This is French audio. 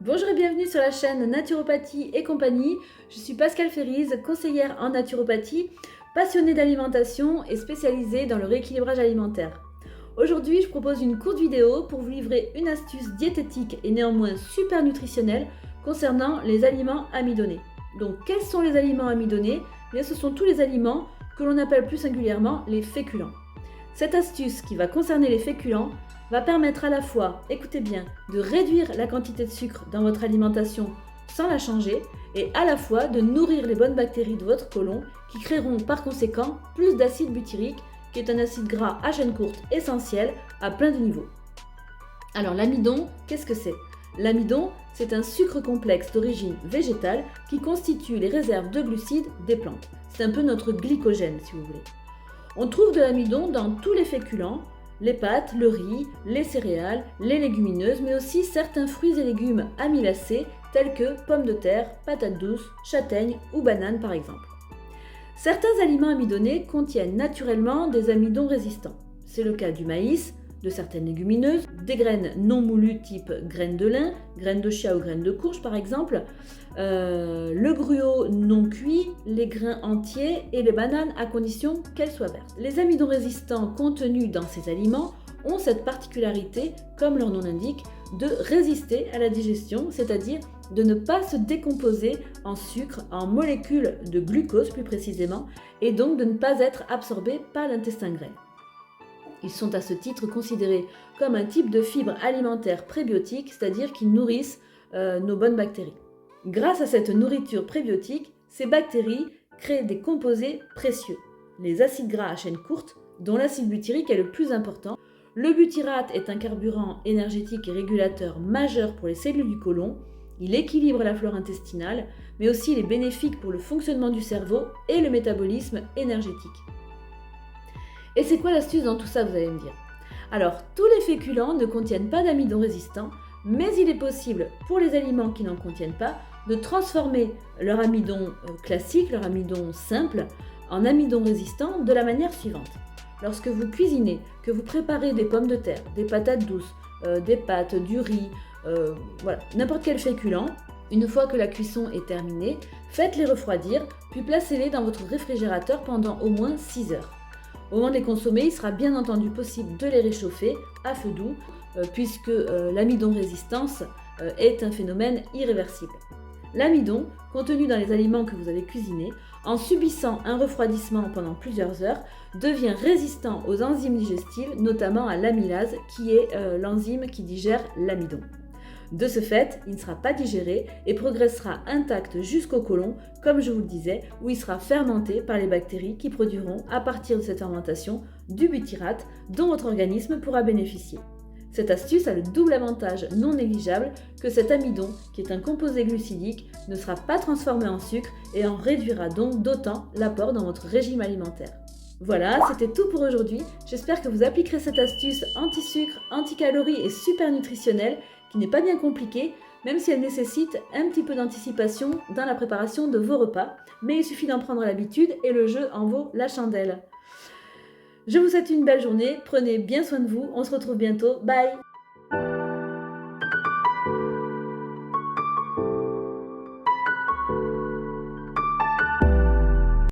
Bonjour et bienvenue sur la chaîne Naturopathie et compagnie. Je suis Pascale Ferriz, conseillère en naturopathie, passionnée d'alimentation et spécialisée dans le rééquilibrage alimentaire. Aujourd'hui, je propose une courte vidéo pour vous livrer une astuce diététique et néanmoins super nutritionnelle concernant les aliments amidonnés. Donc, quels sont les aliments amidonnés? Bien, ce sont tous les aliments que l'on appelle plus singulièrement les féculents. Cette astuce qui va concerner les féculents va permettre à la fois, écoutez bien, de réduire la quantité de sucre dans votre alimentation sans la changer et à la fois de nourrir les bonnes bactéries de votre côlon qui créeront par conséquent plus d'acide butyrique qui est un acide gras à chaîne courte essentiel à plein de niveaux. Alors l'amidon, qu'est-ce que c'est? L'amidon, c'est un sucre complexe d'origine végétale qui constitue les réserves de glucides des plantes. C'est un peu notre glycogène si vous voulez. On trouve de l'amidon dans tous les féculents, les pâtes, le riz, les céréales, les légumineuses, mais aussi certains fruits et légumes amylacés tels que pommes de terre, patates douces, châtaignes ou bananes par exemple. Certains aliments amidonnés contiennent naturellement des amidons résistants. C'est le cas du maïs, de certaines légumineuses, des graines non moulues type graines de lin, graines de chia ou graines de courge par exemple, le gruau non cuit, les grains entiers et les bananes à condition qu'elles soient vertes. Les amidons résistants contenus dans ces aliments ont cette particularité, comme leur nom l'indique, de résister à la digestion, c'est-à-dire de ne pas se décomposer en sucre, en molécules de glucose plus précisément, et donc de ne pas être absorbés par l'intestin grêle. Ils sont à ce titre considérés comme un type de fibre alimentaire prébiotique, c'est-à-dire qu'ils nourrissent nos bonnes bactéries. Grâce à cette nourriture prébiotique, ces bactéries créent des composés précieux, les acides gras à chaîne courte, dont l'acide butyrique est le plus important. Le butyrate est un carburant énergétique et régulateur majeur pour les cellules du côlon. Il équilibre la flore intestinale, mais aussi il est bénéfique pour le fonctionnement du cerveau et le métabolisme énergétique. Et c'est quoi l'astuce dans tout ça, vous allez me dire? Alors, tous les féculents ne contiennent pas d'amidon résistant, mais il est possible, pour les aliments qui n'en contiennent pas, de transformer leur amidon classique, leur amidon simple, en amidon résistant de la manière suivante. Lorsque vous cuisinez, que vous préparez des pommes de terre, des patates douces, des pâtes, du riz, voilà, n'importe quel féculent, une fois que la cuisson est terminée, faites-les refroidir, puis placez-les dans votre réfrigérateur pendant au moins 6 heures. Au moment de les consommer, il sera bien entendu possible de les réchauffer à feu doux, puisque l'amidon résistance est un phénomène irréversible. L'amidon, contenu dans les aliments que vous avez cuisinés, en subissant un refroidissement pendant plusieurs heures, devient résistant aux enzymes digestives, notamment à l'amylase, qui est l'enzyme qui digère l'amidon. De ce fait, il ne sera pas digéré et progressera intact jusqu'au côlon, comme je vous le disais, où il sera fermenté par les bactéries qui produiront, à partir de cette fermentation, du butyrate dont votre organisme pourra bénéficier. Cette astuce a le double avantage non négligeable que cet amidon, qui est un composé glucidique, ne sera pas transformé en sucre et en réduira donc d'autant l'apport dans votre régime alimentaire. Voilà, c'était tout pour aujourd'hui. J'espère que vous appliquerez cette astuce anti-sucre, anti-calories et super nutritionnelle qui n'est pas bien compliquée, même si elle nécessite un petit peu d'anticipation dans la préparation de vos repas. Mais il suffit d'en prendre l'habitude et le jeu en vaut la chandelle. Je vous souhaite une belle journée, prenez bien soin de vous, on se retrouve bientôt, bye!